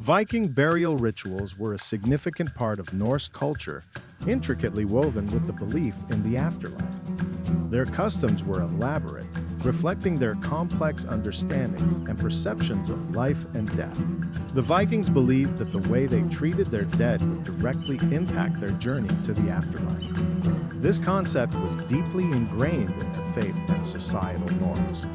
Viking burial rituals were a significant part of Norse culture, intricately woven with the belief in the afterlife. Their customs were elaborate, reflecting their complex understandings and perceptions of life and death. The Vikings believed that the way they treated their dead would directly impact their journey to the afterlife. This concept was deeply ingrained in their faith and societal norms.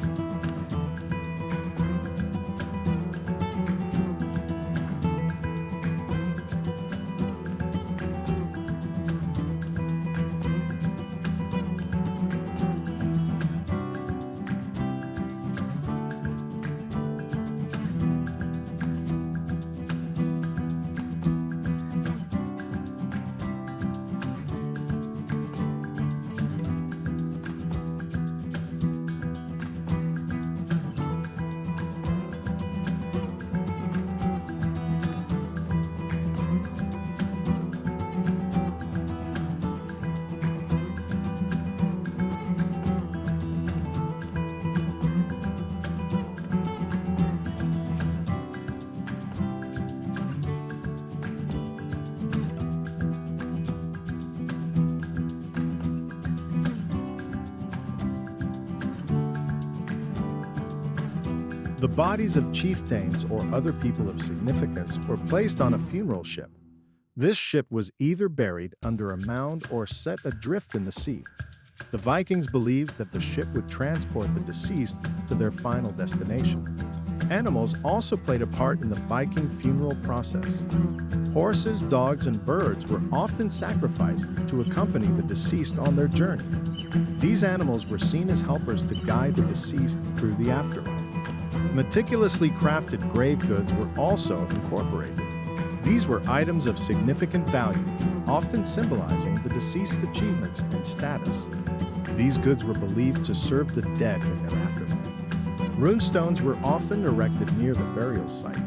The bodies of chieftains or other people of significance were placed on a funeral ship. This ship was either buried under a mound or set adrift in the sea. The Vikings believed that the ship would transport the deceased to their final destination. Animals also played a part in the Viking funeral process. Horses, dogs, and birds were often sacrificed to accompany the deceased on their journey. These animals were seen as helpers to guide the deceased through the afterlife. Meticulously crafted grave goods were also incorporated. These were items of significant value, often symbolizing the deceased's achievements and status. These goods were believed to serve the dead in their afterlife. Runestones were often erected near the burial site.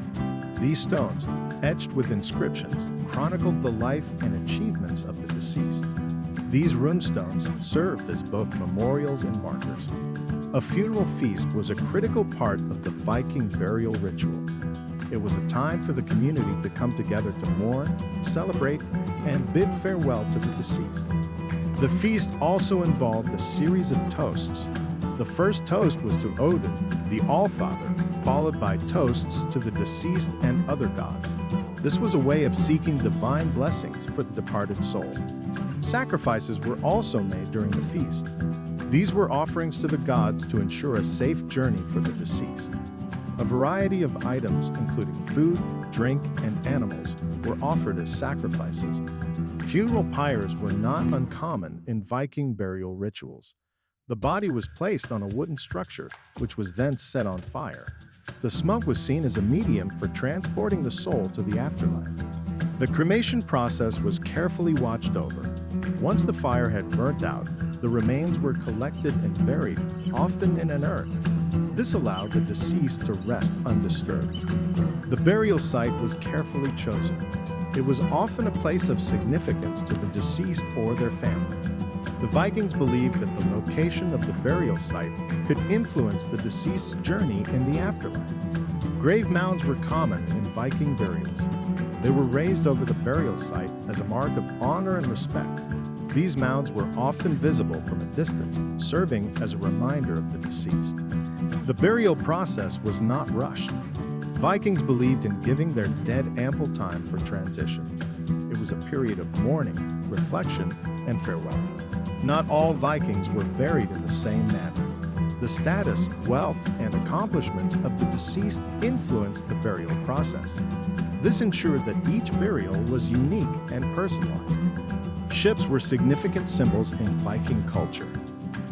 These stones, etched with inscriptions, chronicled the life and achievements of the deceased. These runestones served as both memorials and markers. A funeral feast was a critical part of the Viking burial ritual. It was a time for the community to come together to mourn, celebrate, and bid farewell to the deceased. The feast also involved a series of toasts. The first toast was to Odin, the Allfather, followed by toasts to the deceased and other gods. This was a way of seeking divine blessings for the departed soul. Sacrifices were also made during the feast. These were offerings to the gods to ensure a safe journey for the deceased. A variety of items, including food, drink, and animals, were offered as sacrifices. Funeral pyres were not uncommon in Viking burial rituals. The body was placed on a wooden structure, which was then set on fire. The smoke was seen as a medium for transporting the soul to the afterlife. The cremation process was carefully watched over. Once the fire had burnt out, the remains were collected and buried, often in an urn. This allowed the deceased to rest undisturbed. The burial site was carefully chosen. It was often a place of significance to the deceased or their family. The Vikings believed that the location of the burial site could influence the deceased's journey in the afterlife. Grave mounds were common in Viking burials. They were raised over the burial site as a mark of honor and respect. These mounds were often visible from a distance, serving as a reminder of the deceased. The burial process was not rushed. Vikings believed in giving their dead ample time for transition. It was a period of mourning, reflection, and farewell. Not all Vikings were buried in the same manner. The status, wealth, and accomplishments of the deceased influenced the burial process. This ensured that each burial was unique and personalized. Ships were significant symbols in Viking culture.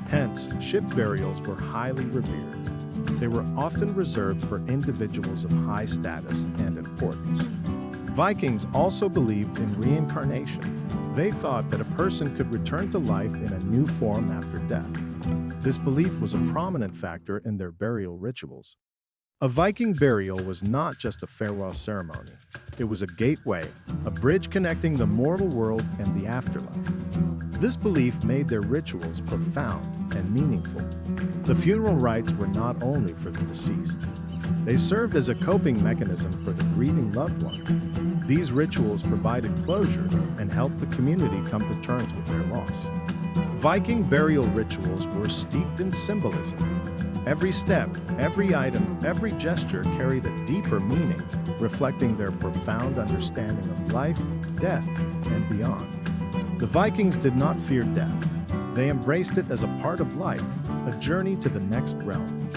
Hence, ship burials were highly revered. They were often reserved for individuals of high status and importance. Vikings also believed in reincarnation. They thought that a person could return to life in a new form after death. This belief was a prominent factor in their burial rituals. A Viking burial was not just a farewell ceremony. It was a gateway, a bridge connecting the mortal world and the afterlife. This belief made their rituals profound and meaningful. The funeral rites were not only for the deceased. They served as a coping mechanism for the grieving loved ones. These rituals provided closure and helped the community come to terms with their loss. Viking burial rituals were steeped in symbolism. Every step, every item, every gesture carried a deeper meaning, reflecting their profound understanding of life, death, and beyond. The Vikings did not fear death. They embraced it as a part of life, a journey to the next realm.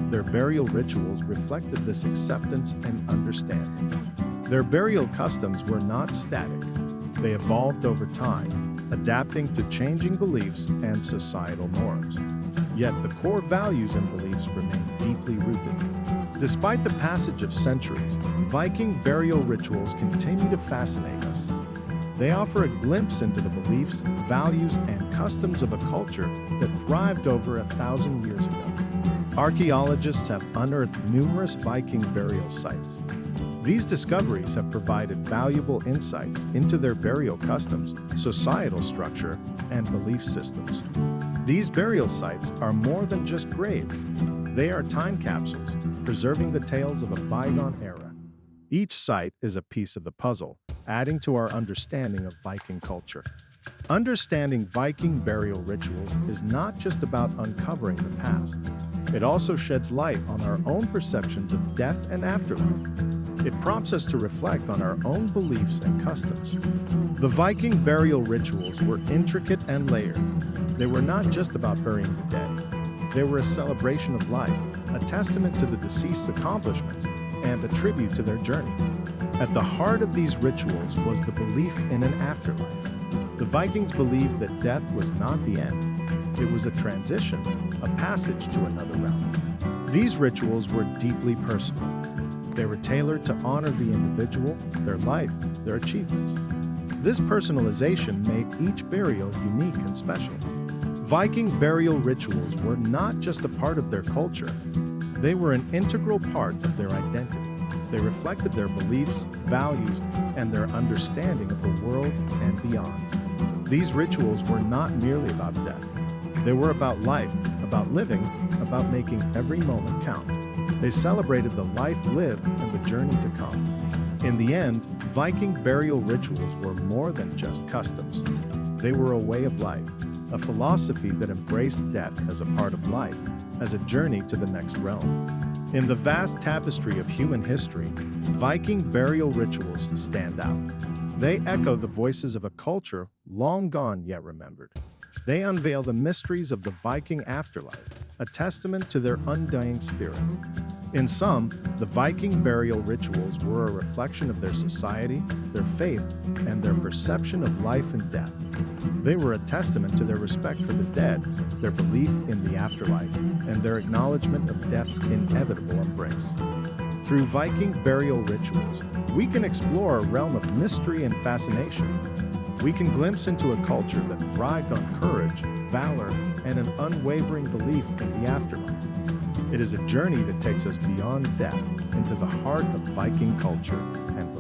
Their burial rituals reflected this acceptance and understanding. Their burial customs were not static. They evolved over time, adapting to changing beliefs and societal norms. Yet the core values and beliefs remain deeply rooted. Despite the passage of centuries, Viking burial rituals continue to fascinate us. They offer a glimpse into the beliefs, values, and customs of a culture that thrived over 1,000 years ago. Archaeologists have unearthed numerous Viking burial sites. These discoveries have provided valuable insights into their burial customs, societal structure, and belief systems. These burial sites are more than just graves. They are time capsules, preserving the tales of a bygone era. Each site is a piece of the puzzle, adding to our understanding of Viking culture. Understanding Viking burial rituals is not just about uncovering the past. It also sheds light on our own perceptions of death and afterlife. It prompts us to reflect on our own beliefs and customs. The Viking burial rituals were intricate and layered. They were not just about burying the dead. They were a celebration of life, a testament to the deceased's accomplishments, and a tribute to their journey. At the heart of these rituals was the belief in an afterlife. The Vikings believed that death was not the end. It was a transition, a passage to another realm. These rituals were deeply personal. They were tailored to honor the individual, their life, their achievements. This personalization made each burial unique and special. Viking burial rituals were not just a part of their culture. They were an integral part of their identity. They reflected their beliefs, values, and their understanding of the world and beyond. These rituals were not merely about death. They were about life, about living, about making every moment count. They celebrated the life lived and the journey to come. In the end, Viking burial rituals were more than just customs. They were a way of life, a philosophy that embraced death as a part of life, as a journey to the next realm. In the vast tapestry of human history, Viking burial rituals stand out. They echo the voices of a culture long gone yet remembered. They unveil the mysteries of the Viking afterlife, a testament to their undying spirit. In sum, the Viking burial rituals were a reflection of their society, their faith, and their perception of life and death. They were a testament to their respect for the dead, their belief in the afterlife, and their acknowledgement of death's inevitable embrace. Through Viking burial rituals, we can explore a realm of mystery and fascination. We can glimpse into a culture that thrived on courage, valor, and an unwavering belief in the afterlife. It is a journey that takes us beyond death into the heart of Viking culture and